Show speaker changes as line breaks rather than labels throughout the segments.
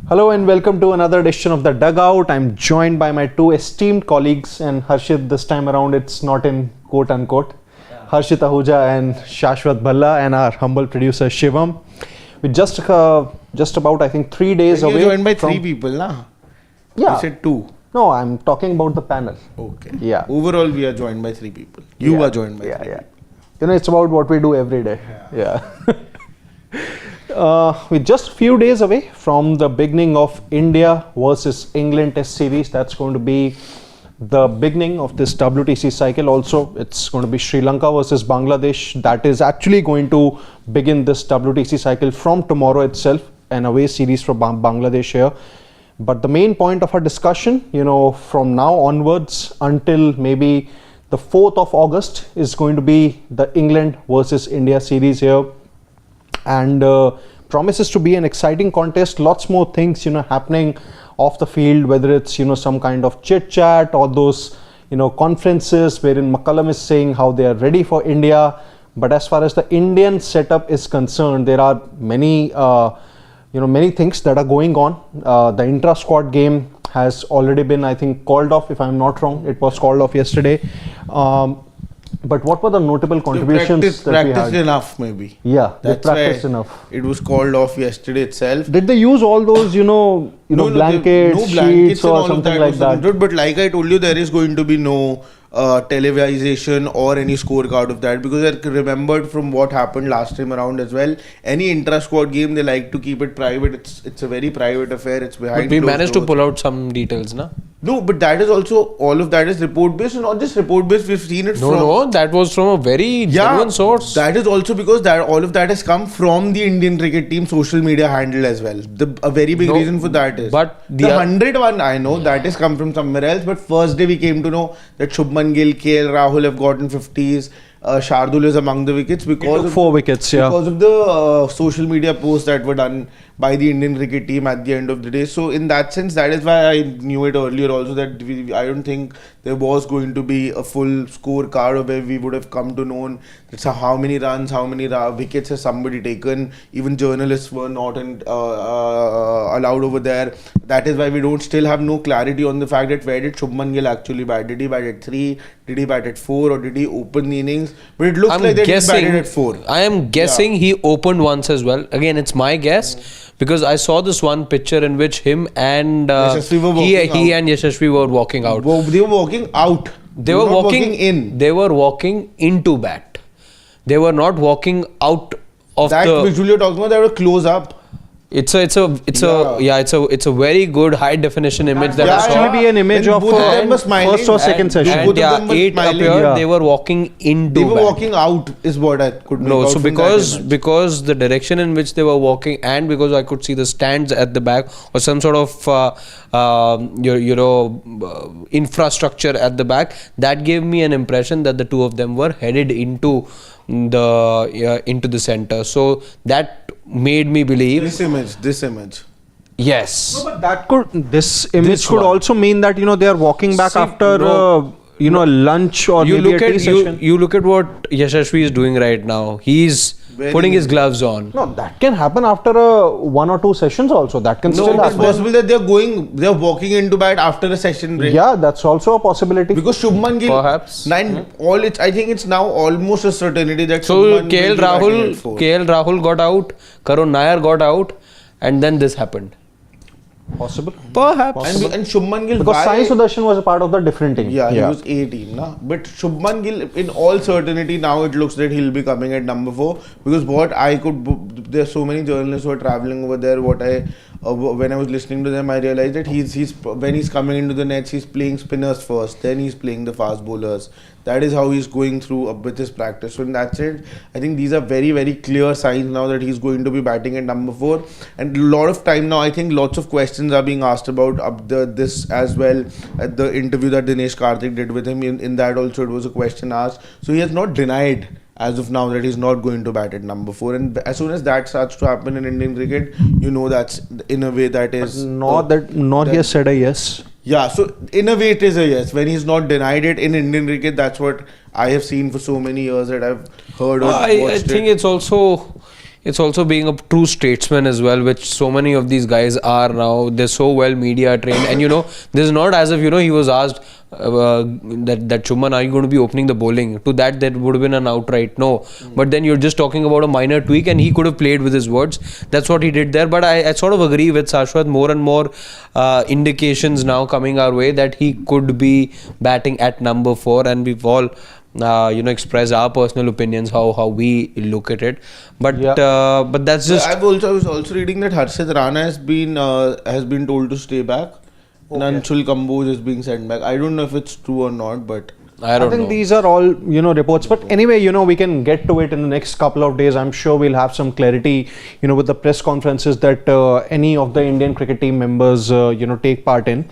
Hello and welcome to another edition of the Dugout. I'm joined by my two esteemed colleagues, and Harshit, this time around it's not in quote unquote. Yeah. Harshit Ahuja and Shashwat Bhalla, and our humble producer Shivam. We're just about, I think, 3 days away.
You're joined by three people, nah?
Yeah.
You said two.
No, I'm talking about the panel.
Okay.
Yeah.
Overall, we are joined by three people. You are joined by three people.
You know, it's about what we do every day. Yeah. We're just a few days away from the beginning of India versus England Test Series. That's going to be the beginning of this WTC cycle. Also, it's going to be Sri Lanka versus Bangladesh. That is actually going to begin this WTC cycle from tomorrow itself, an away series for Bangladesh here. But the main point of our discussion, you know, from now onwards until maybe the 4th of August is going to be the England versus India series here. And promises to be an exciting contest. Lots more things, you know, happening off the field, whether it's, you know, some kind of chit chat or those, you know, conferences wherein McCullum is saying how they are ready for India. But as far as the Indian setup is concerned, there are many, many things that are going on. The intra-squad game has already been, I think, called off, if I'm not wrong. It was called off yesterday. But what were the notable contributions that we had?
Practiced enough, maybe.
Yeah, they practiced enough.
It was called off yesterday itself.
Did they use all those, blankets, sheets or something like that?
But like I told you, there is going to be no televisation or any scorecard of that, because I remembered from what happened last time around as well. Any intra-squad game, they like to keep it private. It's a very private affair. It's behind.
But we managed to pull out some details, na?
No, but that is also, all of that is report based, and not just report based. We've seen it
No, that was from a very genuine source.
That is also because all of that has come from the Indian cricket team social media handle as well. A very big reason for that is.
But
the 100 one, I know that has come from somewhere else. But first day we came to know that Shubman Gill, KL Rahul have gotten 50s. Shardul is among the wickets because of
4 wickets. Yeah.
Because of the social media posts that were done by the Indian cricket team at the end of the day. So in that sense, that is why I knew it earlier also, that I don't think there was going to be a full scorecard where we would have come to know how many runs, how many wickets has somebody taken. Even journalists were not allowed over there. That is why we don't still have no clarity on the fact that where did Shubman Gill actually bat? Did he bat at 3? Did he bat at 4? Or did he open the innings? But it looks like that he batted at 4.
I am guessing he opened once as well. Again, it's my guess. Because I saw this one picture in which him and he and Yashasvi were walking out.
They were walking out.
They were walking
in.
They were walking into bat. They were not walking out of
that visual you're talking about. They were close up.
It's a very good high definition image that I saw.
Actually be an image of first or second session.
And 8 appeared, they were walking into
They were walking out is what I could make out.
So because the direction in which they were walking, and because I could see the stands at the back or some sort of infrastructure at the back, that gave me an impression that the two of them were headed into the center. So that made me believe
this image.
Yes.
No, but this image could also mean that, they are walking back after lunch or maybe a tea session.
You look at what Yashasvi is doing right now. He's putting his gloves on.
No, that can happen after 1 or 2 sessions also. That can still happen.
It's possible that they're walking into bat after a session break.
Yeah, that's also a possibility.
Because Shubman Gill,
perhaps.
I think it's now almost a certainty that
so KL Rahul got out, Karun Nair got out, and then this happened.
Possible.
Perhaps.
And Shubman Gill,
because Sai Sudarshan was a part of the different team.
Yeah, he was A team. But Shubman Gill, in all certainty, now it looks that he'll be coming at number 4. Because there's so many journalists who are traveling over there. When I was listening to them, I realized that when he's coming into the nets, he's playing spinners first, then he's playing the fast bowlers. That is how he's going through with his practice. So in that sense, I think these are very, very clear signs now that he's going to be batting at number 4. And a lot of time now, I think lots of questions are being asked about this as well. At the interview that Dinesh Karthik did with him, in that also it was a question asked. So he has not denied as of now that he's not going to bat at number 4. And as soon as that starts to happen in Indian cricket, that's in a way that is...
Not he has said a yes.
Yeah, so in a way it is a yes. When he's not denied it in Indian cricket, that's what I have seen for so many years that I've heard or watched
I think it's also It's also being a true statesman as well, which so many of these guys are now. They're so well media trained, and this is not as if he was asked that Shubman, are you going to be opening the bowling? To that would have been an outright no. But then you're just talking about a minor tweak, and he could have played with his words. That's what he did there. But I sort of agree with Shashwat. More and more indications now coming our way that he could be batting at number 4, and we've all express our personal opinions how we look at it, but that's just.
I was also reading that Harshit Rana has been told to stay back, and Anshul Kamboj is being sent back. I don't know if it's true or not, but
I don't know.
These are all reports, but anyway, we can get to it in the next couple of days. I'm sure we'll have some clarity with the press conferences that any of the Indian cricket team members take part in.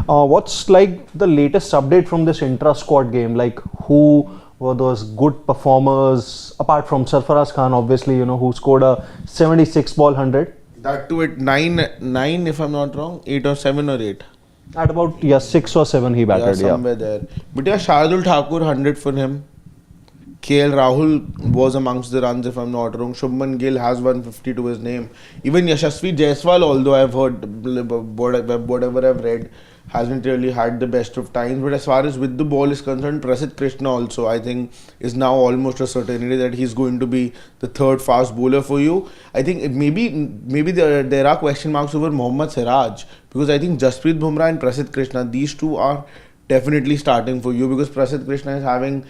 What's like the latest update from this intra-squad game? Like, who were those good performers apart from Sarfaraz Khan, obviously, who scored a 76 ball 100?
That too at 9 if I'm not wrong, 8 or 7 or 8.
At about 6 or 7 he batted,
somewhere there. But Shardul Thakur 100 for him. KL Rahul was amongst the runs, if I'm not wrong. Shubman Gill has 150 to his name. Even Yashasvi Jaiswal, although I've heard whatever I've read, hasn't really had the best of times. But as far as with the ball is concerned, Prasidh Krishna also, I think, is now almost a certainty that he's going to be the third fast bowler for you. I think maybe there are question marks over Mohammad Siraj, because I think Jasprit Bumrah and Prasidh Krishna, these two are definitely starting for you, because Prasidh Krishna is having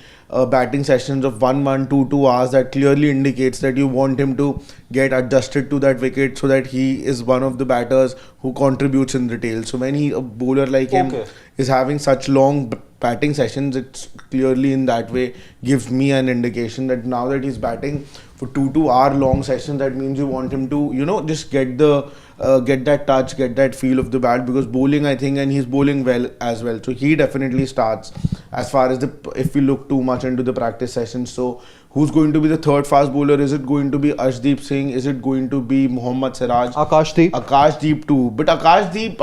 batting sessions of 1, 2 hours. That clearly indicates that you want him to get adjusted to that wicket so that he is one of the batters who contributes in the tail. So when a bowler like him is having such long batting sessions, it's clearly in that way gives me an indication that now that he's batting for 2 hour long sessions, that means you want him to just get that touch, get that feel of the bat, because bowling, I think, and he's bowling well as well, so he definitely starts. As far as if we look too much into the practice sessions, so who's going to be the third fast bowler? Is it going to be Arshdeep Singh? Is it going to be Mohammad Siraj? Akashdeep too. But Akashdeep,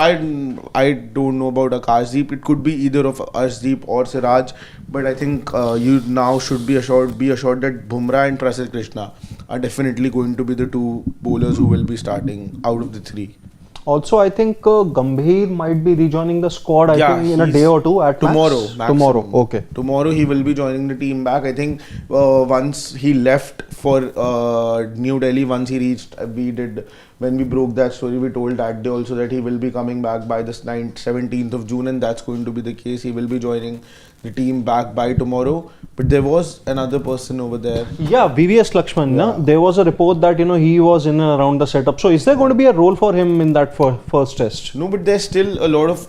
I don't know about Akashdeep. It could be either of Arshdeep or Siraj. But I think you now should be assured that Bumrah and Prasidh Krishna are definitely going to be the two bowlers who will be starting out of the 3.
Also, I think Gambhir might be rejoining the squad, I think, in a day or two at
tomorrow.
Tomorrow, okay.
Tomorrow he will be joining the team back. I think once he left for New Delhi, once he reached, when we broke that story, we told that day also that he will be coming back by the 17th of June, and that's going to be the case. He will be joining the team back by tomorrow. But there was another person over there.
Yeah, VVS Lakshman. Yeah. There was a report that he was in and around the setup. So is there going to be a role for him in that first test?
No, but there's still a lot of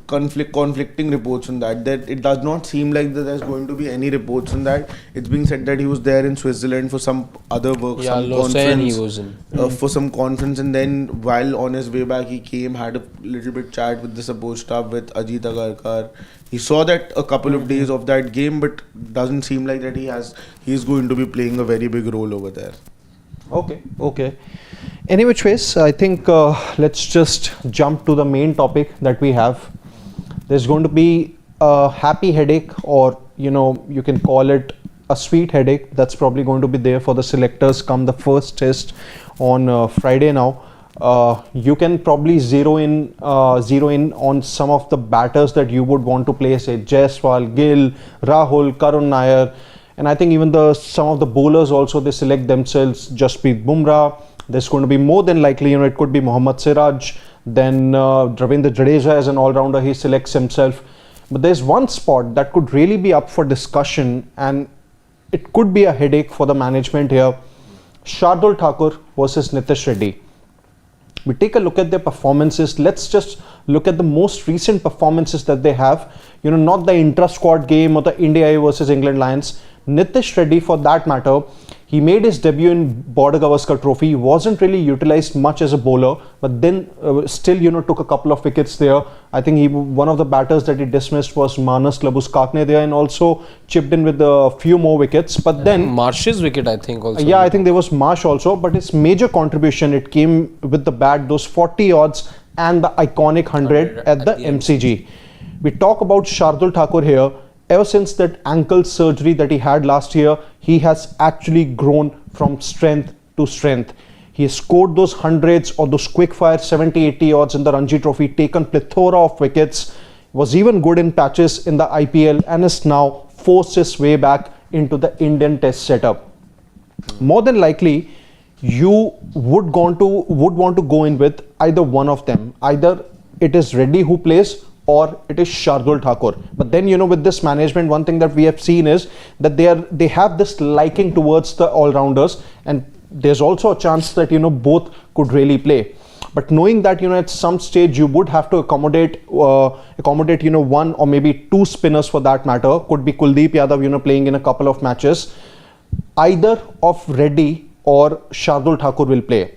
conflicting reports on that. That it does not seem like that there's going to be any reports on that. It's being said that he was there in Switzerland for some other work, some conference.
He was in.
For some conference, and then while on his way back, he came, had a little bit chat with the support staff with Ajit Agarkar. He saw that a couple of days of that game, but doesn't seem like that he's going to be playing a very big role over there.
Okay. Any which ways, I think let's just jump to the main topic that we have. There's going to be a happy headache, or you can call it a sweet headache, that's probably going to be there for the selectors come the first test on Friday now. You can probably zero in on some of the batters that you would want to play, say Jaiswal, Gill, Rahul, Karun Nair, and I think even some of the bowlers also, they select themselves. Jasprit Bumrah, there's going to be more than likely, it could be Mohammad Siraj, then Ravindra Jadeja as an all-rounder, he selects himself. But there's one spot that could really be up for discussion, and it could be a headache for the management here. Shardul Thakur versus Nitish Reddy. We take a look at their performances. Let's just look at the most recent performances that they have. Not the intra-squad game or the India versus England Lions. Nitish Reddy, for that matter, he made his debut in Border Gavaskar Trophy. He wasn't really utilized much as a bowler, but then still, took a couple of wickets there. I think one of the batters that he dismissed was Manas Labuschagne there, and also chipped in with a few more wickets. But then
Marsh's wicket, I think, also.
Yeah, I think there was Marsh also, but his major contribution, it came with the bat, those 40 odds and the iconic 100 at the MCG. We talk about Shardul Thakur here. Ever since that ankle surgery that he had last year, he has actually grown from strength to strength. He has scored those hundreds or those quick fire 70-80 odds in the Ranji Trophy, taken plethora of wickets, was even good in patches in the IPL, and has now forced his way back into the Indian Test setup. More than likely, you would want to go in with either one of them. Either it is Reddy who plays or it is Shardul Thakur. But then, you know, with this management, one thing that we have seen is that they have this liking towards the all-rounders, and there's also a chance that, you know, both could really play. But knowing that, you know, at some stage you would have to accommodate you know, one or maybe two spinners for that matter. Could be Kuldeep Yadav, you know, playing in a couple of matches. Either of Reddy or Shardul Thakur will play.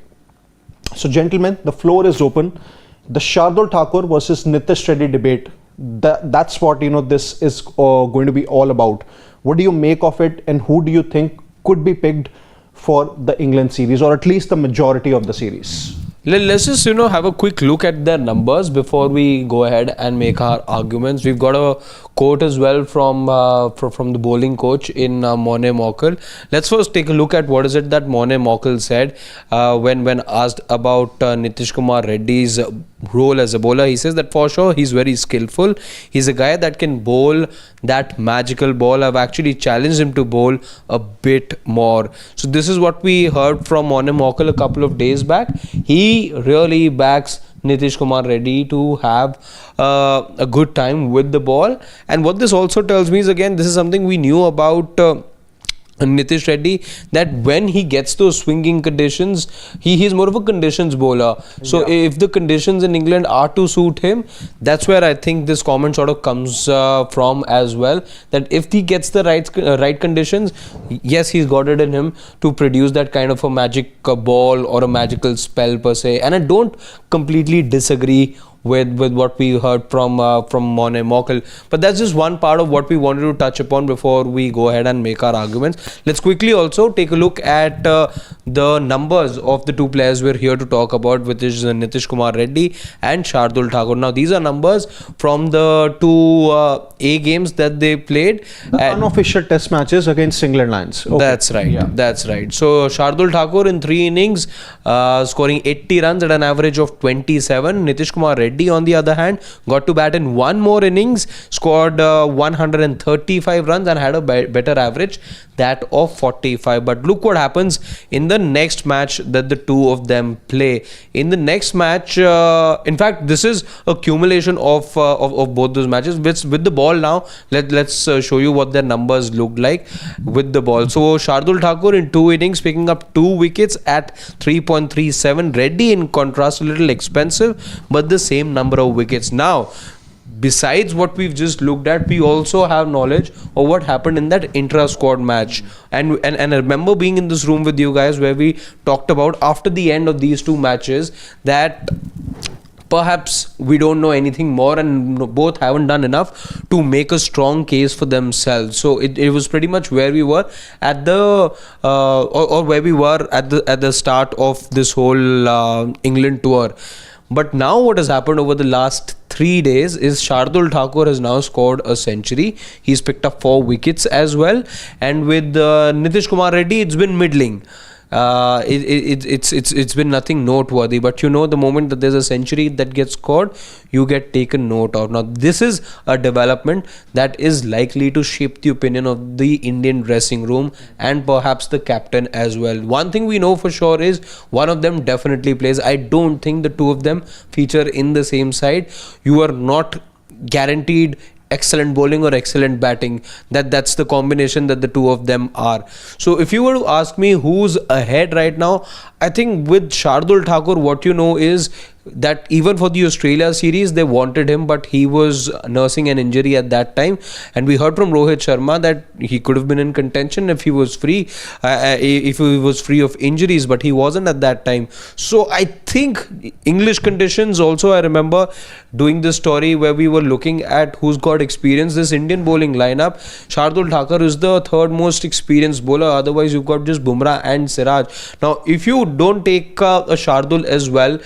So gentlemen, the floor is open. The Shardul Thakur versus Nitish Reddy debate, that's what, you know, this is going to be all about. What do you make of it, and who do you think could be picked for the England series, or at least the majority of the series?
Let's just, you know, have a quick look at their numbers before we go ahead and make our arguments. We've got a quote as well from the bowling coach in Mone Mokel. Let's first take a look at what is it that Mone Mokel said when asked about Nitish Kumar Reddy's role as a bowler. He says that for sure he's very skillful. He's a guy that can bowl that magical ball. I've actually challenged him to bowl a bit more. So this is what we heard from Mone Mokel a couple of days back. He really backs Nitish Kumar Reddy to have a good time with the ball. And what this also tells me is, again, this is something we knew about Nitish Reddy, that when he gets those swinging conditions, he's more of a conditions bowler. So if the conditions in England are to suit him, that's where I think this comment sort of comes from as well. That if he gets the right conditions, yes, he's got it in him to produce that kind of a magic ball or a magical spell per se. And I don't completely disagree with what we heard from Mone Mokel. But that's just one part of what we wanted to touch upon before we go ahead and make our arguments. Let's quickly also take a look at the numbers of the two players we're here to talk about, which is Nitish Kumar Reddy and Shardul Thakur. Now, these are numbers from the two A games that they played.
The unofficial test matches against England Lions. Okay.
That's right. Yeah. That's right. So, Shardul Thakur in 3 innings, scoring 80 runs at an average of 27. Nitish Kumar Reddy, on the other hand, got to bat in one more innings, scored 135 runs and had a better average, that of 45. But look what happens in the next match that the two of them play. In the next match, in fact, this is a accumulation of both those matches. With the ball now, let's show you what their numbers look like with the ball. So Shardul Thakur in 2 innings picking up 2 wickets at 3.37. Reddy, in contrast, a little expensive, but the same number of wickets. Now, besides what we've just looked at, we also have knowledge of what happened in that intra-squad match. And I remember being in this room with you guys where we talked about, after the end of these 2 matches, that perhaps we don't know anything more and both haven't done enough to make a strong case for themselves. So it was pretty much where we were at the or where we were at the start of this whole England tour. But now what has happened over the last 3 days is Shardul Thakur has now scored a century. He's picked up 4 wickets as well. And with Nitish Kumar Reddy, it's been middling. It's been nothing noteworthy, but you know, the moment that there's a century that gets scored, you get taken note of. Now, this is a development that is likely to shape the opinion of the Indian dressing room and perhaps the captain as well. One thing we know for sure is one of them definitely plays. I don't think the two of them feature in the same side. You are not guaranteed excellent bowling or excellent batting. That's the combination that the two of them are. So if you were to ask me who's ahead right now, I think with Shardul Thakur, what you know is that even for the Australia series, they wanted him, but he was nursing an injury at that time. And we heard from Rohit Sharma that he could have been in contention if he was free, if he was free of injuries, but he wasn't at that time. So I think English conditions also, I remember doing this story where we were looking at who's got experience. This Indian bowling lineup, Shardul Thakur is the 3rd most experienced bowler. Otherwise, you've got just Bumrah and Siraj. Now, if you don't take a Shardul as well,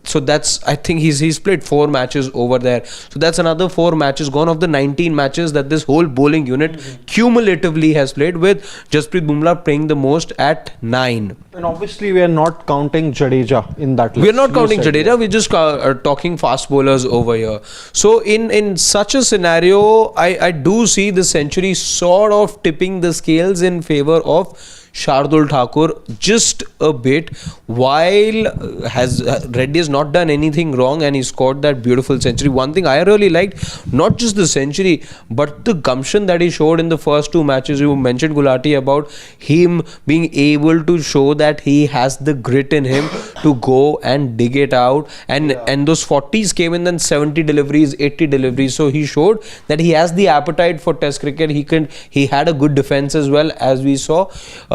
So that's, I think he's played 4 matches over there. So that's another 4 matches gone of the 19 matches that this whole bowling unit cumulatively has played, with Jasprit Bumrah playing the most at 9.
And obviously, we are not counting Jadeja in that list.
We're not counting
You said,
Jadeja, we're just talking fast bowlers over here. So in such a scenario, I do see the century sort of tipping the scales in favour of Shardul Thakur just a bit, while Reddy has not done anything wrong and he scored that beautiful century. One thing I really liked, not just the century, but the gumption that he showed in the first 2 matches. You mentioned, Gulati, about him being able to show that he has the grit in him to go and dig it out, and those 40s came in, then 70 deliveries, 80 deliveries. So he showed that he has the appetite for Test cricket. He had a good defense as well, as we saw.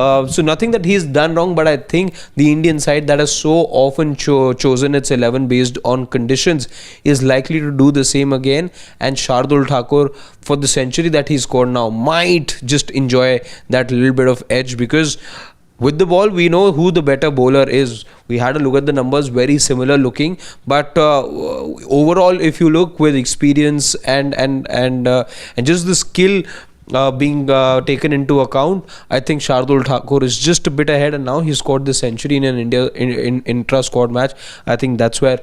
So nothing that he's done wrong, but I think the Indian side that has so often chosen its 11 based on conditions is likely to do the same again. And Shardul Thakur, for the century that he scored now, might just enjoy that little bit of edge, because with the ball, we know who the better bowler is. We had a look at the numbers, very similar looking. But overall, if you look with experience and just the skill being taken into account, I think Shardul Thakur is just a bit ahead, and now he scored the century in an intra-squad match. I think that's where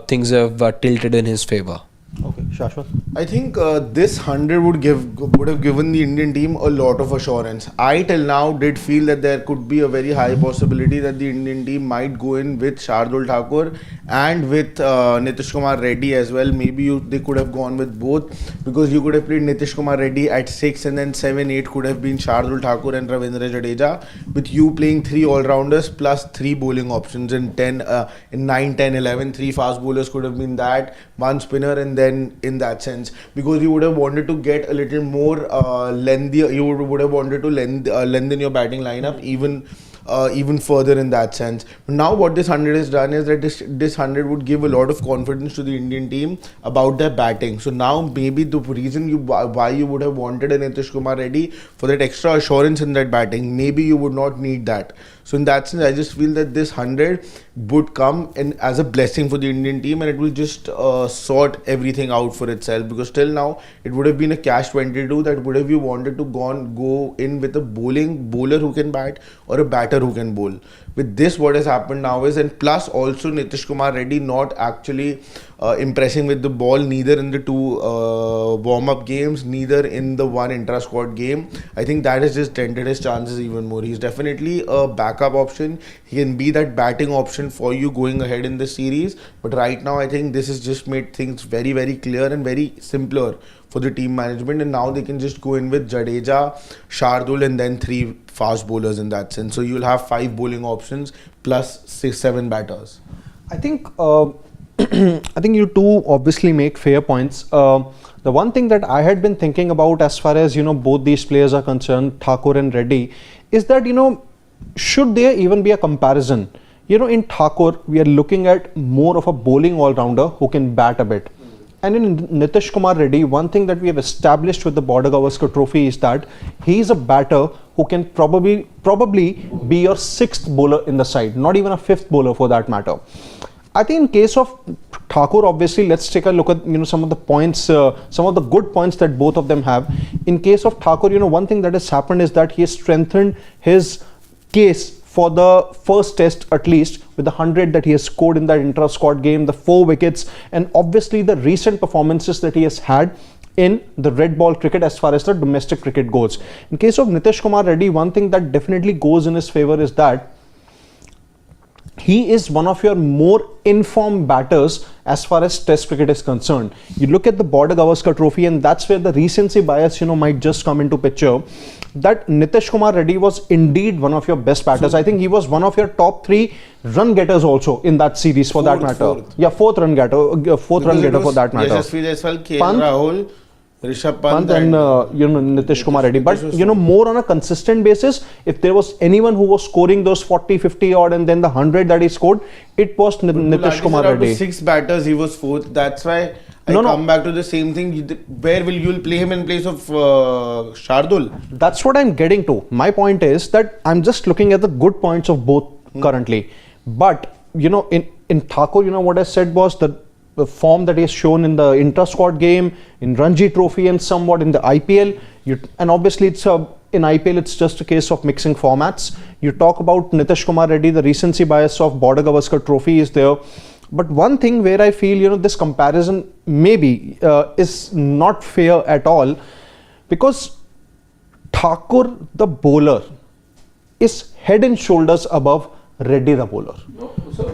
things have tilted in his favour.
Okay, Shashwat.
I think this 100 would have given the Indian team a lot of assurance. I till now did feel that there could be a very high possibility that the Indian team might go in with Shardul Thakur and with Nitish Kumar Reddy as well. Maybe they could have gone with both, because you could have played Nitish Kumar Reddy at 6, and then 7, 8 could have been Shardul Thakur and Ravindra Jadeja, with you playing 3 all-rounders plus 3 bowling options in 9, 10, 11. 3 fast bowlers could have been that, 1 spinner, and then in that sense, because you would have wanted to get a little more lengthier, you would have wanted to lengthen your batting lineup even further in that sense. But now what this 100 has done is that this 100 would give a lot of confidence to the Indian team about their batting. So now maybe the reason why you would have wanted a Nitish Kumar Reddy, for that extra assurance in that batting, maybe you would not need that. So in that sense, I just feel that this 100 would come in as a blessing for the Indian team, and it will just sort everything out for itself, because till now it would have been a cash 22 that would have you wanted to go in with a bowler who can bat or a batter who can bowl. With this, what has happened now is, and plus also Nitish Kumar Reddy not actually impressing with the ball, neither in the 2 warm-up games, neither in the 1 intra-squad game. I think that has just dented his chances even more. He's definitely a backup option. He can be that batting option for you going ahead in the series. But right now, I think this has just made things very, very clear and very simpler for the team management, and now they can just go in with Jadeja, Shardul, and then 3 fast bowlers in that sense. So you'll have 5 bowling options plus 6, 7 batters.
I think I think you two obviously make fair points. The one thing that I had been thinking about, as far as both these players are concerned, Thakur and Reddy, is that should there even be a comparison? In Thakur, we are looking at more of a bowling all-rounder who can bat a bit. And in Nitish Kumar Reddy, one thing that we have established with the Border Gavaskar Trophy is that he is a batter who can probably be your 6th bowler in the side, not even a 5th bowler for that matter. I think in case of Thakur, obviously, let's take a look at some of the points, some of the good points that both of them have. In case of Thakur, one thing that has happened is that he has strengthened his case for the first test, at least, with the 100 that he has scored in that intra-squad game, the 4 wickets, and obviously the recent performances that he has had in the red ball cricket as far as the domestic cricket goes. In case of Nitish Kumar Reddy, one thing that definitely goes in his favour is that he is one of your more informed batters as far as Test cricket is concerned. You look at the Border Gavaskar Trophy, and that's where the recency bias, might just come into picture. That Nitish Kumar Reddy was indeed one of your best batters. I think he was one of your top 3 run getters also in that series, for that matter. Yeah, 4th run getter for that matter.
Yashasvi Jaiswal, KL Rahul, Rishabh Pant,
and Nitish Kumar Reddy. But more on a consistent basis, if there was anyone who was scoring those 40, 50 odd and then the 100 that he scored, it was Nitish Kumar Reddy.
6 batters, he was 4th. That's why I come back to the same thing. Where will you play him in place of Shardul?
That's what I'm getting to. My point is that I'm just looking at the good points of both currently. But in Thakur, what I said was that the form that he has shown in the intra-squad game, in Ranji Trophy and somewhat in the IPL, and obviously in IPL it's just a case of mixing formats. You talk about Nitish Kumar Reddy, the recency bias of Border Gavaskar Trophy is there. But one thing where I feel, this comparison maybe is not fair at all, because Thakur, the bowler, is head and shoulders above Reddy, the bowler.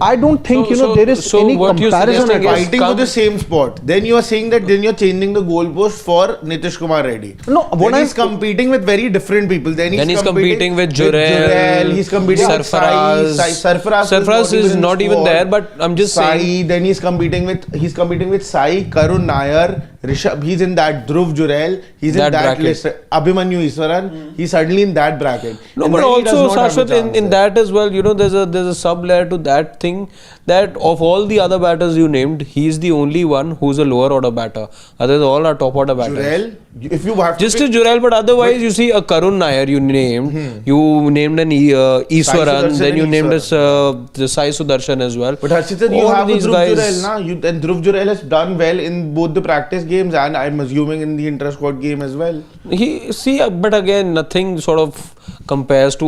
I don't think there is any comparison at all.
Fighting for the same spot. Then you are saying that then you're changing the goalpost for Nitish Kumar Reddy.
No,
then he's competing with very different people. Then he's competing
with Jurel.
He's competing with
Sarfaraz is not even there, but I'm just saying.
Then he's competing with Sai, Karun Nair, Rishabh. He's in that. Dhruv Jurel. He's in that list. Abhimanyu Iswaran. He's suddenly in that bracket.
No, but also Shashwat, in that as well, there's a sub layer to that thing, that of all the other batters you named, he's the only one who's a lower order batter. Others all are top order batters.
Jurel, if you have
just to Jurel, but otherwise you see a Karun Nair you named, you named an Iswaran, then you named the Sai Sudarshan as well.
But Harshit, you have Dhruv Jurel, na? And Dhruv Jurel has done well in both the practice games and I'm assuming in the intra-squad game as well.
But again, nothing sort of compares to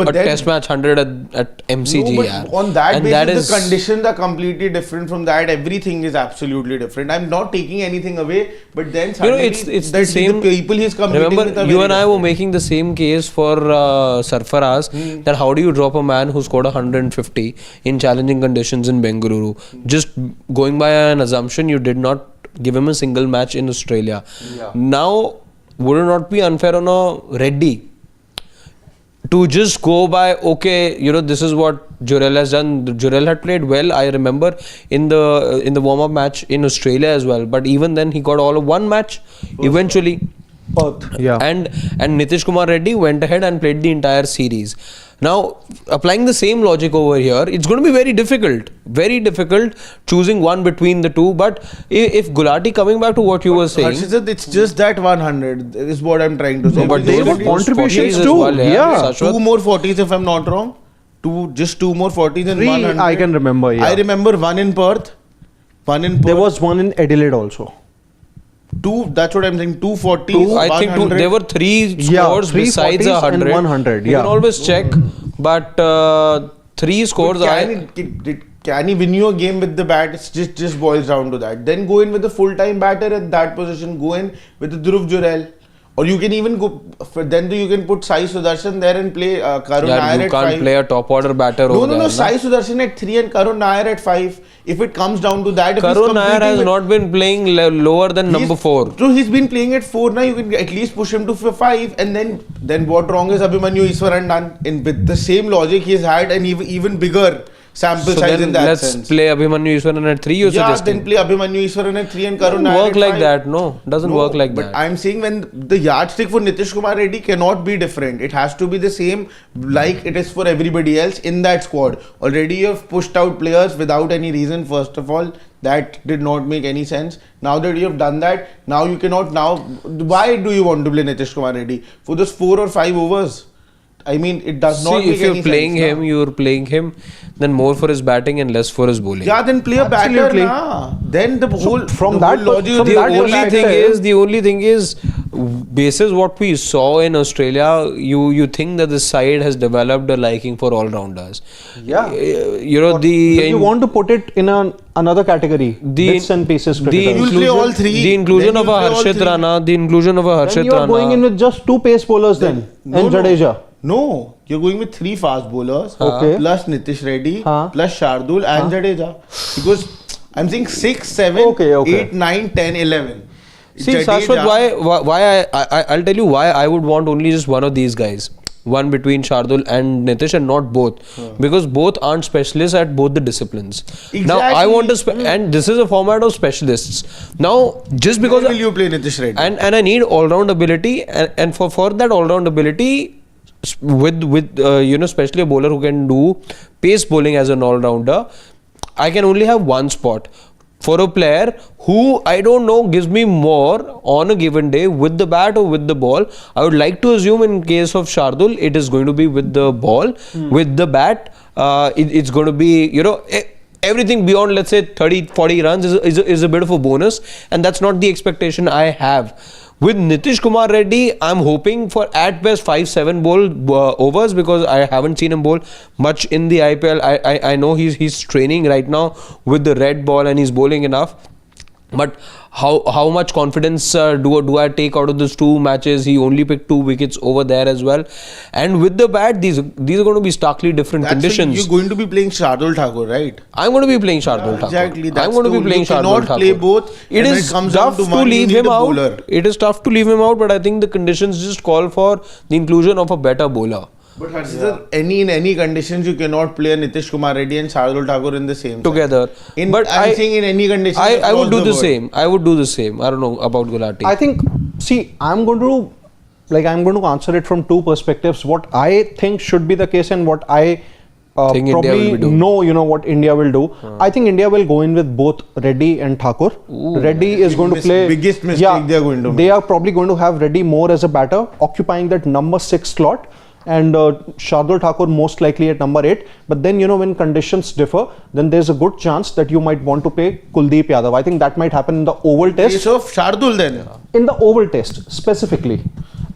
a test match 100 at MCG.
No, but on that basis, the conditions are completely different from that. Everything is absolutely different. I'm not taking anything away, but then suddenly
it's the same.
The people he's competing with
remember, you and I were making the same case for Sarfaraz, that how do you drop a man who scored 150 in challenging conditions in Bengaluru? Just going by an assumption, you did not give him a single match in Australia. Yeah. Now, would it not be unfair on a Reddy to just go by, okay, this is what Jurel has done. Jurel had played well, I remember, in the warm-up match in Australia as well. But even then, he got all of one match eventually.
Yeah.
And Nitish Kumar Reddy went ahead and played the entire series. Now, applying the same logic over here, it's going to be very difficult choosing one between the two. But if Gulati, coming back to what you were saying,
Harshit, it's just that 100 is what I'm trying to say.
No, but
they were contributions too.
Well,
yeah.
Two more 40s if I'm not wrong. Just two more 40s and 100.
I can remember. Yeah.
I remember one in Perth.
There was one in Adelaide also.
That's what I'm saying. 240s.
I think there were three scores besides 100.
And 100.
You can always check, but 3 scores.
Can he win you a game with the bat? It just boils down to that. Then go in with the full-time batter at that position. Go in with the Dhruv Jurel. Or you can even go, then you can put Sai Sudarshan there and play Karun Nair at 5.
You can't play a top order batter over there.
No, Sai Sudarshan at 3 and Karun Nair at 5. If it comes down to that,
Karun Nair has not been playing lower than number 4.
So he's been playing at 4 now. You can at least push him to 5, and then what wrong is Abhimanyu Iswaran done? With the same logic, he's had an even bigger sample size in that sense.
Let's play Abhimanyu Iswaran at 3.
Then play Abhimanyu Iswaran at 3 and Karun Nair
work
at
like
5.
that. No, doesn't work like that.
But I'm saying when the yardstick for Nitish Kumar Reddy cannot be different. It has to be the same like it is for everybody else in that squad. Already you have pushed out players without any reason. First of all, that did not make any sense. Now that you have done that, now you cannot. Why do you want to play Nitish Kumar Reddy for those 4 or 5 overs? I mean, it does not make any sense.
If you're playing him, then more for his batting and less for his bowling.
Yeah, then play a batter. Then the whole
logic. The only thing is, basis what we saw in Australia, you think that the side has developed a liking for all rounders.
Yeah.
You
want to put it in another category. Bits and pieces.
You will play all 3.
The inclusion of a Harshit Rana. Then you
are going in with just 2 pace bowlers and Jadeja.
No, you're going with 3 fast bowlers plus Nitish Reddy plus Shardul and Jadeja. Because I'm saying 6, 7, 8, 9, 10, 11.
See, Shashwat, why I'll tell you why I would want only just one of these guys. One between Shardul and Nitish and not both. Because both aren't specialists at both the disciplines. Exactly. Now, I want to... and this is a format of specialists. Now, just because...
Where will you play Nitish Reddy?
And I need all-round ability. And for that all-round ability... with especially a bowler who can do pace bowling as an all-rounder, I can only have one spot. For a player who, I don't know, gives me more on a given day with the bat or with the ball, I would like to assume in case of Shardul, it is going to be with the ball. With the bat, it's going to be, everything beyond, let's say, 30-40 runs is a bit of a bonus, and that's not the expectation I have. With Nitish Kumar Reddy, I'm hoping for at best 5-7 overs, because I haven't seen him bowl much in the IPL. I know he's training right now with the red ball and he's bowling enough. But how much confidence do I take out of those 2 matches? He only picked 2 wickets over there as well. And with the bat, these are going to be starkly different conditions.
You're going to be playing Shardul Thakur, right?
I'm going to be playing Shardul Thakur.
Exactly.
I'm going to be playing Shardul Thakur.
Play both.
It is tough to leave him out. It is tough to leave him out, but I think the conditions just call for the inclusion of a better bowler.
But in any conditions, you cannot play Nitish Kumar Reddy and Shardul Thakur in the same
together.
But I'm saying in any conditions,
I would do the same. I would do the same. I don't know about Gulati.
I think, see, I'm going to answer it from 2 perspectives. What I think should be the case and what I probably know, what India will do. I think India will go in with both Reddy and Thakur. Reddy is going to play.
Biggest mistake they are going to make.
They are probably going to have Reddy more as a batter, occupying that number 6 slot. And Shardul Thakur most likely at number 8. But then, when conditions differ, then there's a good chance that you might want to play Kuldeep Yadav. I think that might happen in the Oval Test.
So Shardul then?
In the Oval Test, specifically.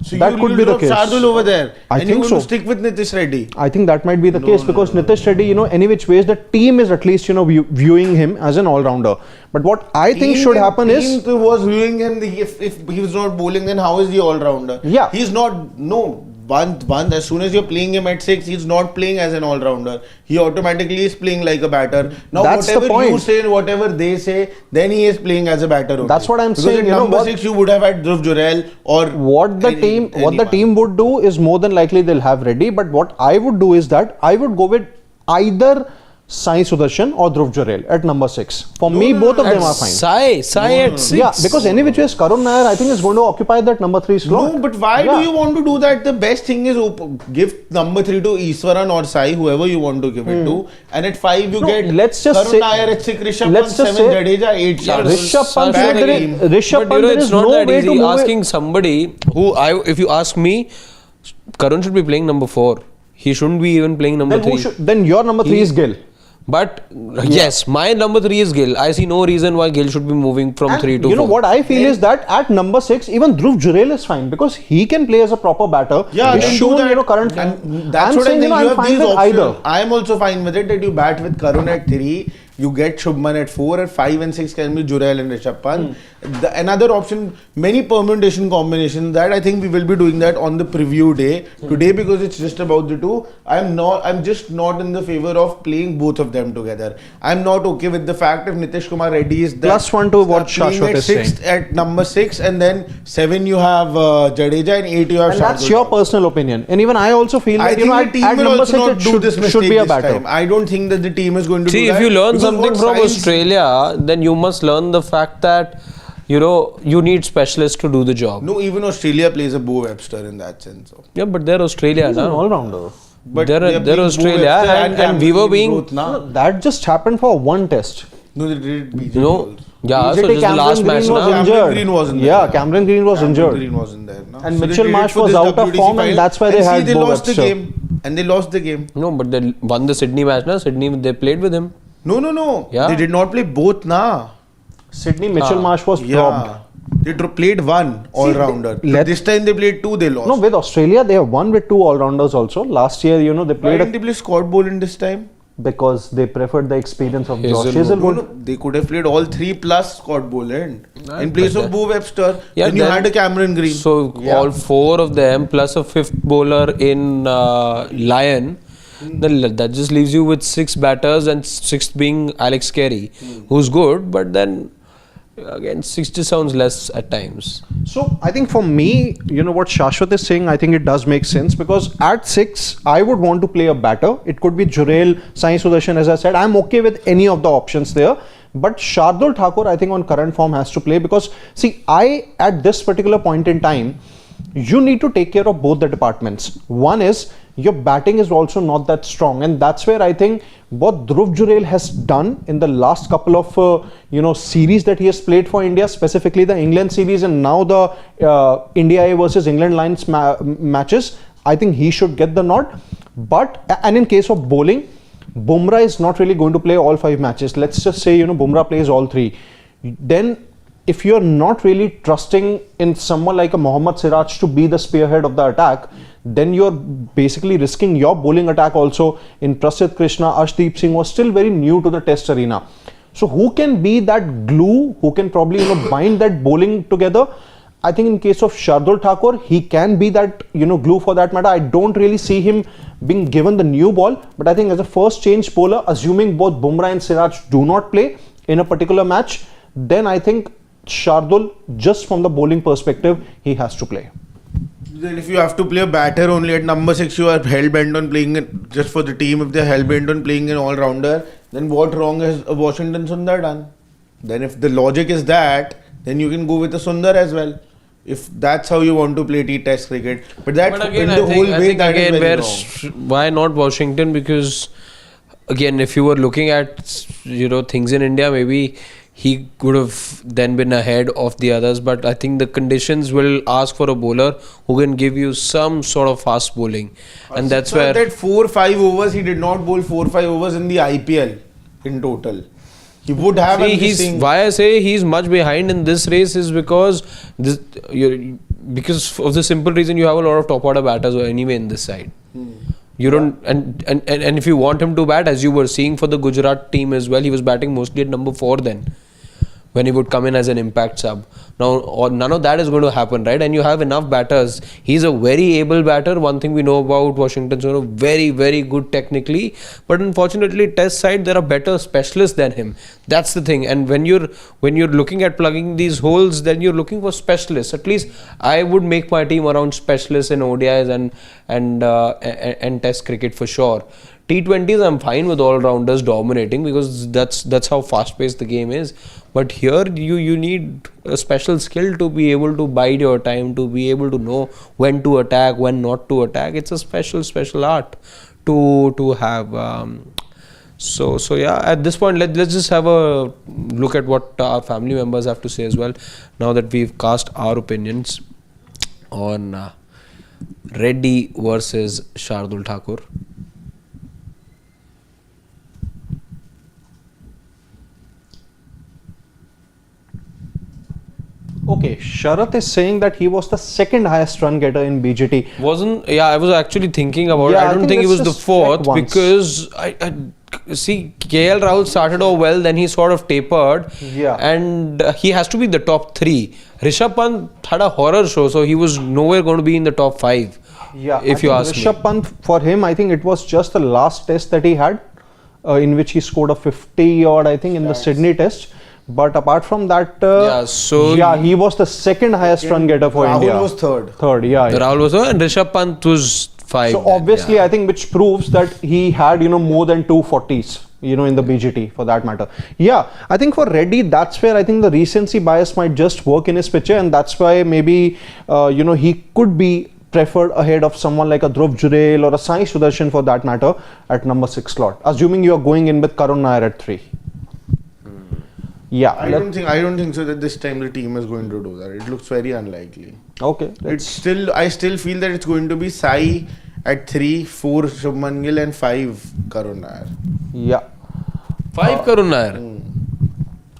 So
that could be the case.
Shardul over there.
I think
you
so.
To stick with Nitish Reddy.
I think that might be the case because Nitish Reddy, any which ways, the team is at least, viewing him as an all-rounder. But what I think should happen is...
Team was viewing him, if he was not bowling, then how is he all-rounder?
Yeah.
He's not, as soon as you're playing him at 6, he's not playing as an all-rounder. He automatically is playing like a batter. Now,
that's
whatever
the point.
you say and whatever they say, then he is playing as a batter only.
That's what I'm saying.
Because at number 6, you would have had Dhruv Jurel or...
What the team would do is more than likely they'll have Reddy. But what I would do is that I would go with either Sai Sudarshan or Dhruv Jurel at number 6. For me, both of them are fine.
Sai at 6.
Yeah, because any which ways, Karun Nair, I think, is going to occupy that number 3 slot.
No, but why do you want to do that? The best thing is give number 3 to Iswaran or Sai, whoever you want to give it to. And at 5, you get Karun Nair at 6, Rishabh Pant, 7, Jadeja, 8,
Rishabh Pant,
it's not that easy. Asking somebody who, if you ask me, Karun should be playing number 4. He shouldn't be even playing number 3.
Then your number 3 is Gill.
But yes, my number 3 is Gill. I see no reason why Gill should be moving from 3 to 4.
What I feel is that at number 6, even Dhruv Jurel is fine because he can play as a proper batter.
Yeah,
he's shown, current.
And that's what I think. You have these options. I am also fine with it that you bat with Karun at 3. You get Shubman at 4, at 5 and 6 can be Jurel and Rishabh Pant. Another option, many permutation combinations that I think we will be doing that on the preview day. Today, because it's just about the 2, I'm just not in the favor of playing both of them together. I'm not okay with the fact if Nitish Kumar Reddy is there.
+1 to what Shashwat is saying.
At number 6 and then 7 you have Jadeja and 8 you have Shardul.
That's your personal opinion. And even I also feel that
the team will also not do this mistake
should be a batter.
Time. I don't think that the team is going to do that.
See, if you learn something from Australia, then you must learn the fact that you need specialists to do the job.
No, even Australia plays a Bo Webster in that sense. So.
Yeah, but they're Australia
He's
now.
An all-rounder.
But they're Australia and we were being...
that just happened for one test.
No, they did BJP
No. Yeah, so just the last match now.
Cameron Green wasn't there.
Yeah, Cameron Green was injured.
Green wasn't there. No.
And so Mitchell Marsh was out of form and that's why they had Bo
lost
Webster.
The game. And they lost the game.
No, but they won the Sydney match now. Sydney, they played with him.
No.
Yeah.
They did not play both na.
Sydney, Mitchell Marsh was dropped.
They played one all-rounder. This time they played 2, they lost.
No, with Australia, they have won with 2 all-rounders also. Last year, they played...
Why didn't they play squad bowling this time?
Because they preferred the experience of Josh
Hazelwood. No, they could have played all 3 plus squad bowling. In place of Bo Webster, then you had a Cameron Green.
So, all 4 of them plus a 5th bowler in Lyon. Then that just leaves you with 6 batters and 6th being Alex Carey, who's good, but then again 60 sounds less at times.
So I think for me, what Shashwat is saying, I think it does make sense because at 6, I would want to play a batter. It could be Jurel, Sai Sudarshan, as I said. I'm okay with any of the options there. But Shardul Thakur, I think on current form has to play because see, at this particular point in time, you need to take care of both the departments. One is your batting is also not that strong, and that's where I think what Dhruv Jurel has done in the last couple of series that he has played for India, specifically the England series and now the India A versus England Lions matches, I think he should get the nod. And in case of bowling, Bumrah is not really going to play all 5 matches. Let's just say, Bumrah plays all 3. Then if you're not really trusting in someone like a Mohammad Siraj to be the spearhead of the attack, then you're basically risking your bowling attack also. In Prasidh Krishna, Arshdeep Singh was still very new to the test arena. So who can be that glue, who can probably bind that bowling together? I think in case of Shardul Thakur, he can be that glue for that matter. I don't really see him being given the new ball, but I think as a first change bowler, assuming both Bumrah and Siraj do not play in a particular match, then I think Shardul, just from the bowling perspective, he has to play.
Then if you have to play a batter only at number 6, you are hell-bent on playing it just for the team. If they are hell-bent on playing an all-rounder, then what wrong has Washington Sundar done? Then if the logic is that, then you can go with a Sundar as well. If that's how you want to play T-Test cricket. But that
again,
in the whole way, that is very wrong.
Why not Washington? Because again, if you were looking at things in India, maybe he could have then been ahead of the others. But I think the conditions will ask for a bowler who can give you some sort of fast bowling, and that's
so
where
that 4-5 overs, he did not bowl 4-5 overs in the IPL in total. He would have.
Why I say he's much behind in this race is because because of the simple reason you have a lot of top order batters anyway in this side. You don't and if you want him to bat, as you were seeing for the Gujarat team as well, he was batting mostly at number 4 then, when he would come in as an impact sub. Now none of that is going to happen, right? And you have enough batters. He's a very able batter. One thing we know about Washington, very, very good technically, but unfortunately test side there are better specialists than him. That's the thing. And when you're looking at plugging these holes, then you're looking for specialists. At least I would make my team around specialists in ODIs and test cricket for sure. T20s, I'm fine with all-rounders dominating because that's how fast-paced the game is. But here, you need a special skill to be able to bide your time, to be able to know when to attack, when not to attack. It's a special art to have. So yeah, at this point, let's just have a look at what our family members have to say as well. Now that we've cast our opinions on Reddy versus Shardul Thakur.
Okay, Sharath is saying that he was the second highest run getter in BGT.
I was actually thinking about it. I don't think he was the 4th because I see KL Rahul started off well, then he sort of tapered.
Yeah.
And he has to be the top 3. Rishabh Pant had a horror show, so he was nowhere going to be in the top 5.
Yeah,
if you ask me.
Rishabh Pant, for him, I think it was just the last test that he had, in which he scored a 50 odd, I think, in the Sydney test. But apart from that, he was the second highest run getter for India.
Rahul was third.
Rahul was third and Rishabh Pant was 5.
So obviously, I think which proves that he had more than 240s, in the BGT for that matter. Yeah, I think for Reddy, that's where I think the recency bias might just work in his picture, and that's why maybe he could be preferred ahead of someone like a Dhruv Jurel or a Sai Sudarshan for that matter at number 6 slot, assuming you are going in with Karun Nair at 3. Yeah,
I don't think so that this time the team is going to do that. It looks very unlikely.
Okay,
I still feel that it's going to be Sai at 3, 4 Shubman Gill and 5 Karun Nair.
Yeah.
5 Karun Nair.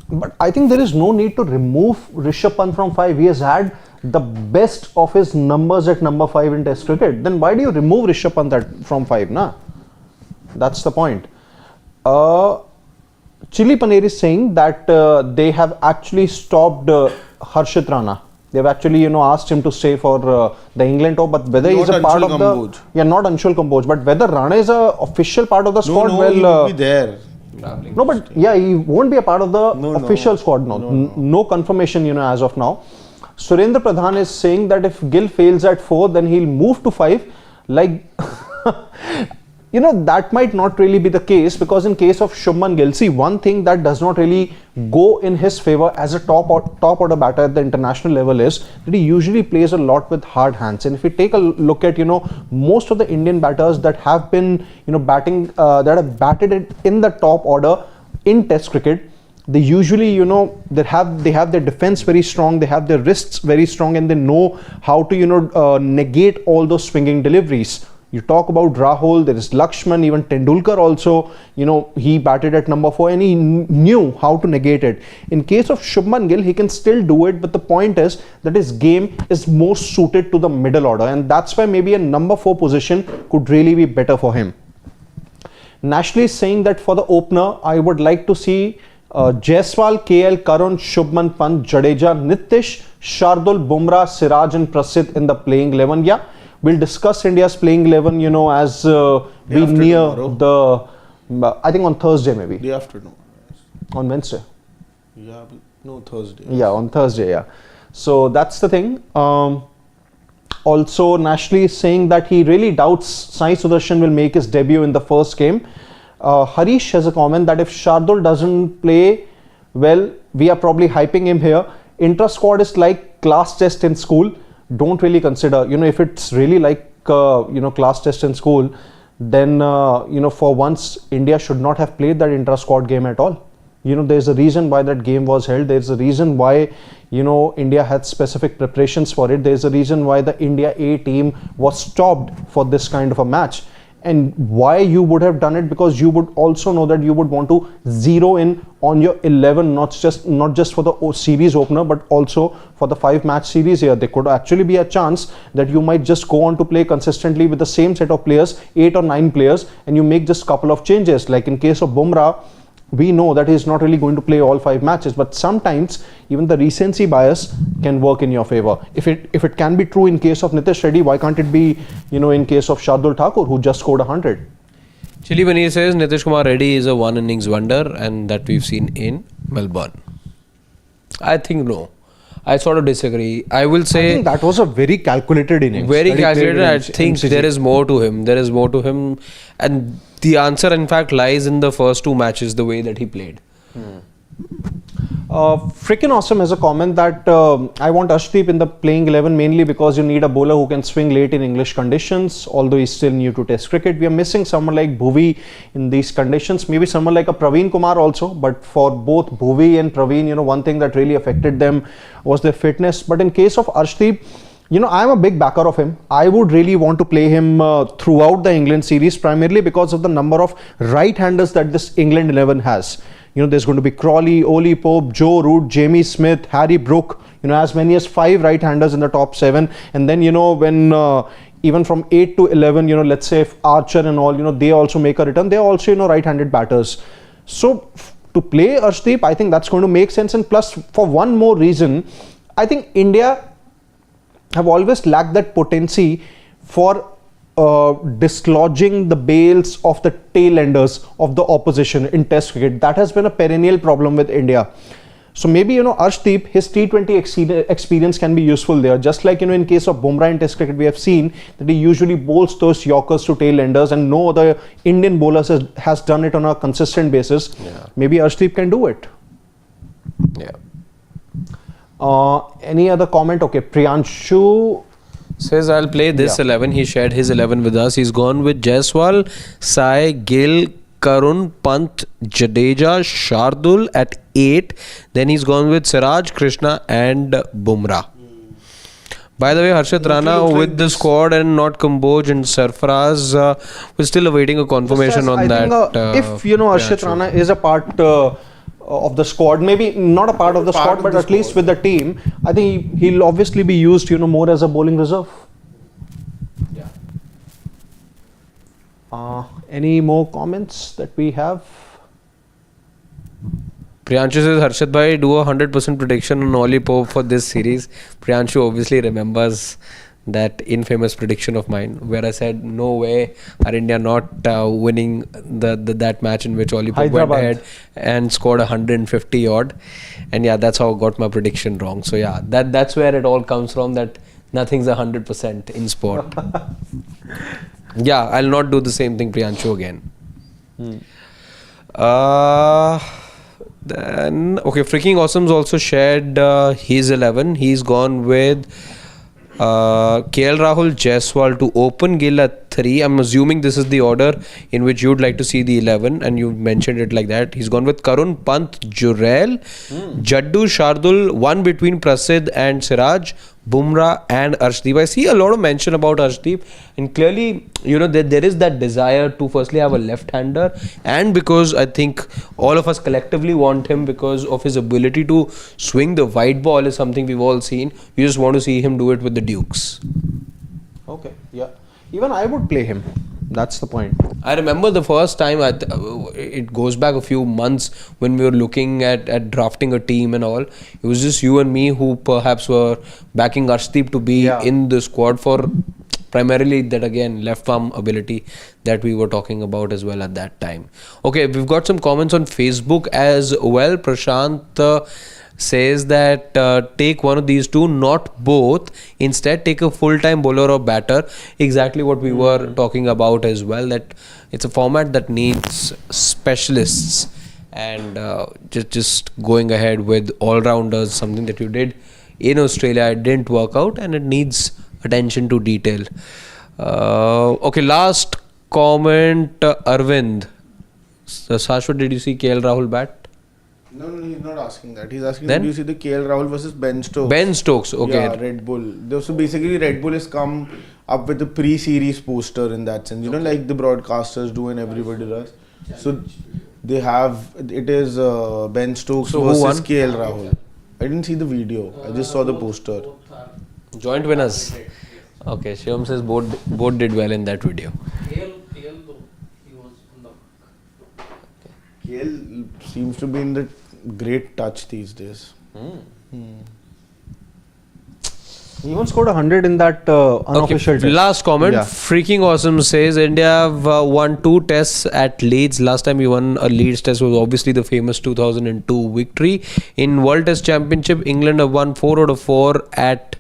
But I think there is no need to remove Rishabh Pant from 5. He has had the best of his numbers at number 5 in Test cricket. Then why do you remove Rishabh Pant from 5? That's the point. Chili Paneer is saying that they have actually stopped Harshit Rana. They've actually, asked him to stay for the England tour, but whether he's a part of
Kamboj.
not Anshul Kamboj, but whether Rana is a official part of the squad,
he will be there.
No, but he won't be a part of the official squad now. No confirmation, as of now. Surendra Pradhan is saying that if Gill fails at 4, then he'll move to 5. Like, that might not really be the case, because in case of Shubman Gill, see, one thing that does not really go in his favor as a top order batter at the international level is that he usually plays a lot with hard hands. And if we take a look at, most of the Indian batters that have been, batting, that have batted it in the top order in Test cricket, they usually, they have their defense very strong, they have their wrists very strong, and they know how to, negate all those swinging deliveries. You talk about Rahul, there is Lakshman, even Tendulkar also, he batted at number 4 and he knew how to negate it. In case of Shubman Gill, he can still do it, but the point is that his game is more suited to the middle order, and that's why maybe a number 4 position could really be better for him. Nashli is saying that for the opener, I would like to see Jaiswal, KL, Karun, Shubman, Pant, Jadeja, Nitish, Shardul, Bumrah, Siraj and Prasidh in the playing 11. Yeah, we'll discuss India's playing 11, as we near tomorrow. I think on Thursday maybe.
Day after, no.
On Wednesday.
Yeah, no, Thursday.
Yeah, on Thursday, yeah. So that's the thing. Also, Nashli is saying that he really doubts Sai Sudarshan will make his debut in the first game. Harish has a comment that if Shardul doesn't play well, we are probably hyping him here. Intra-squad is like class test in school. Don't really consider, if it's really like, class test in school, then, for once, India should not have played that intra-squad game at all. There's a reason why that game was held. There's a reason why, India had specific preparations for it. There's a reason why the India A team was stopped for this kind of a match. And why you would have done it, because you would also know that you would want to zero in on your 11, not just for the series opener, but also for the 5-match series here. There could actually be a chance that you might just go on to play consistently with the same set of players, 8 or 9 players, and you make just a couple of changes. Like in case of Bumrah, we know that he's not really going to play all 5 matches, but sometimes even the recency bias can work in your favor. If it can be true in case of Nitish Reddy, why can't it be, in case of Shardul Thakur, who just scored 100?
Chili Paneer says Nitish Kumar Reddy is a one innings wonder, and that we've seen in Melbourne. I think no. I sort of disagree. I will say...
I think that was a very calculated innings.
Very calculated. I think there is more to him. There is more to him. And the answer, in fact, lies in the first 2 matches, the way that he played.
Freaking Awesome has a comment that I want Arshdeep in the playing 11 mainly because you need a bowler who can swing late in English conditions. Although he's still new to Test cricket, we are missing someone like Bhuvi in these conditions. Maybe someone like a Praveen Kumar also. But for both Bhuvi and Praveen, one thing that really affected them was their fitness. But in case of Arshdeep, I'm a big backer of him. I would really want to play him throughout the England series, primarily because of the number of right-handers that this England 11 has. There's going to be Crawley, Oli Pope, Joe Root, Jamie Smith, Harry Brook, as many as 5 right-handers in the top 7. And then, when even from 8 to 11, let's say if Archer and all, they also make a return. They're also, right-handed batters. So to play Arshdeep, I think that's going to make sense. And plus, for one more reason, I think India have always lacked that potency for dislodging the bails of the tail enders of the opposition in Test cricket. That has been a perennial problem with India. So maybe, Arshdeep, his T20 experience can be useful there. Just like, in case of Bumrah in Test cricket, we have seen that he usually bowls those Yorkers to tail enders, and no other Indian bowler has done it on a consistent basis. Yeah. Maybe Arshdeep can do it.
Yeah.
Any other comment? Okay, Priyanshu
says I'll play this 11. He shared his 11 with us. He's gone with Jaiswal, Sai, Gill, Karun, Pant, Jadeja, Shardul at 8. Then he's gone with Siraj, Krishna and Bumrah. By the way, Harshit Rana with the squad and not Kamboj and Sarfaraz, we're still awaiting a confirmation on that.
If Harshit Rana is a part of the squad, maybe not a part of the squad, but at least with the team, I think he'll obviously be used, more as a bowling reserve.
Yeah.
Any more comments that we have?
Priyanshu says, Harshit bhai, do a 100% prediction on Oli Pope for this series. Priyanshu obviously remembers that infamous prediction of mine where I said no way are India not winning that match in which Oli Pope went ahead and scored 150 odd, and yeah, that's how I got my prediction wrong. So yeah, that's where it all comes from, that nothing's 100% in sport. Yeah, I'll not do the same thing, Priyanshu, again. Then okay, Freaking Awesome's also shared his 11. He's gone with KL Rahul, Jaiswal to open, Gill at 3. I'm assuming this is the order in which you'd like to see the 11, and you mentioned it like that. He's gone with Karun, Pant, Jurel, Jaddu, Shardul, one between Prasidh and Siraj, Bumrah and Arshdeep. I see a lot of mention about Arshdeep, and clearly, you know, there is that desire to firstly have a left-hander, and because I think all of us collectively want him because of his ability to swing the white ball is something we've all seen. We just want to see him do it with the Dukes.
Okay, yeah. Even I would play him. That's the point.
I remember the first time, it goes back a few months when we were looking at drafting a team and all. It was just you and me who perhaps were backing Arshdeep to be in the squad for primarily that, again, left arm ability that we were talking about as well at that time. Okay, we've got some comments on Facebook as well. Prashant says that take one of these two, not both. Instead, take a full-time bowler or batter. Exactly what we were talking about as well, that it's a format that needs specialists, and just going ahead with all-rounders, something that you did in Australia, it didn't work out, and it needs attention to detail. Okay, last comment, Arvind. Shashwat, did you see KL Rahul bat?
No, he's not asking that. He's asking,
Then?
do you see the KL Rahul versus Ben Stokes?
Ben Stokes, okay.
Yeah, Red Bull. So basically, Red Bull has come up with a pre-series poster in that sense. You know, like the broadcasters do and everybody does. So they have, it is Ben Stokes versus KL Rahul. I didn't see the video. I just saw the poster.
Joint winners. Okay, Shivam says both did well in that video.
KL seems to be in the great touch these days.
He even scored 100 in that unofficial test.
Last comment.
Yeah.
Freaking awesome says India have won 2 tests at Leeds. Last time we won a Leeds test was obviously the famous 2002 victory. In World Test Championship, England have won 4 out of 4 at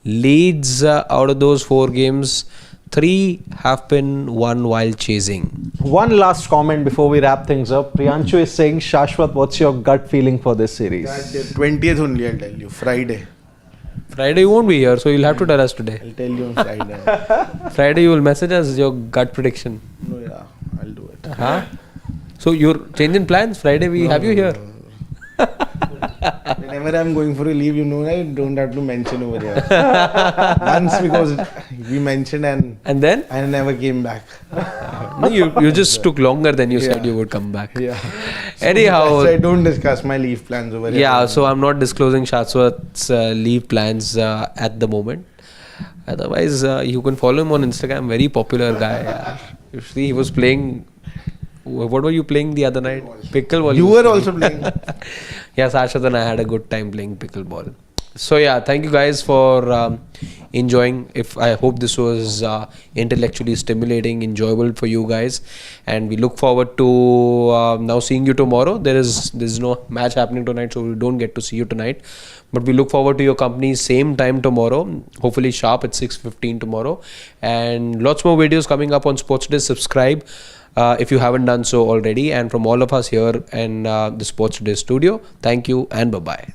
Leeds. Out of those 4 games, 3 have been won while chasing.
One last comment before we wrap things up. Priyanshu is saying, Shashwat, what's your gut feeling for this series?
20th only, I'll tell you. Friday.
Friday you won't be here, so you'll have to tell us today.
I'll tell you on Friday.
Friday you will message us your gut prediction.
No, yeah, I'll do it.
Huh? So you're changing plans? Friday we have you here.
Whenever I'm going for a leave, you know, I don't have to mention over there. Once, because we mentioned and
then
I never came back.
No, you just took longer than you said you would come back.
Yeah.
Anyhow,
So I don't discuss my leave plans over here.
yeah, so I'm not disclosing Shashwat's leave plans at the moment. Otherwise, you can follow him on Instagram. Very popular guy. You see, he was playing. What were you playing the other night? Pickleball.
You were also playing.
Yeah, Sashwat and I had a good time playing pickleball. So yeah, thank you guys for enjoying. I hope this was intellectually stimulating, enjoyable for you guys, and we look forward to now seeing you tomorrow. There's no match happening tonight, so we don't get to see you tonight. But we look forward to your company same time tomorrow. Hopefully sharp at 6:15 tomorrow, and lots more videos coming up on Sports Day. Subscribe if you haven't done so already. And from all of us here in the Sports Day studio, thank you and bye bye.